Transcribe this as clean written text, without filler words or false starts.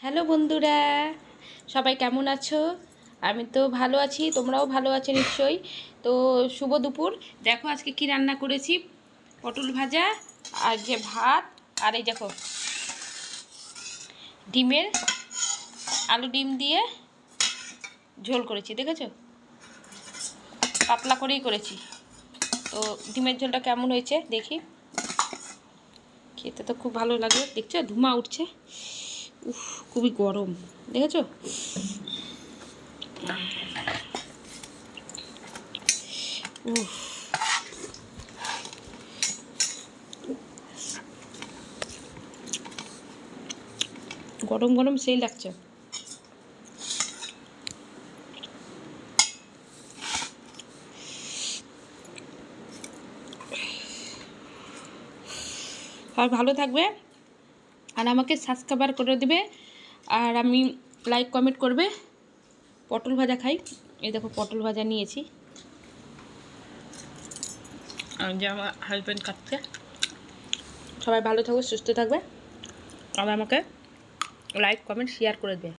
Hello বন্ধুরা, সবাই কেমন আছো? আমি তো ভালো আছি, তোমরাও ভালো আছো নিশ্চয়ই। তো শুভ দুপুর। দেখো আজকে কি রান্না করেছি। পটল ভাজা আর যে ভাত, আর এই দেখো ডিমের আলু ডিম দিয়ে ঝোল করেছি, দেখেছো? পাতলা করেই করেছি। তো ডিমের ঝোলটা কেমন হয়েছে দেখি। খেতে তো খুব ভালো লাগে, দেখছো ধুমা উঠছে। উফ, খুবই গরম, দেখেছো? উফ, গরম গরম সেই লাগছে। আর ভালো থাকবে, আর আমাকে সাবস্ক্রাইব করে দেবে, আর আমি লাইক কমেন্ট করবে। পটল ভাজা খাই, এই দেখো পটল ভাজা নিয়েছি, আর যে আমার হাজব্যান্ড কাটছে। সবাই ভালো থাকবে, সুস্থ থাকবে, আর আমাকে লাইক কমেন্ট শেয়ার করে দেবে।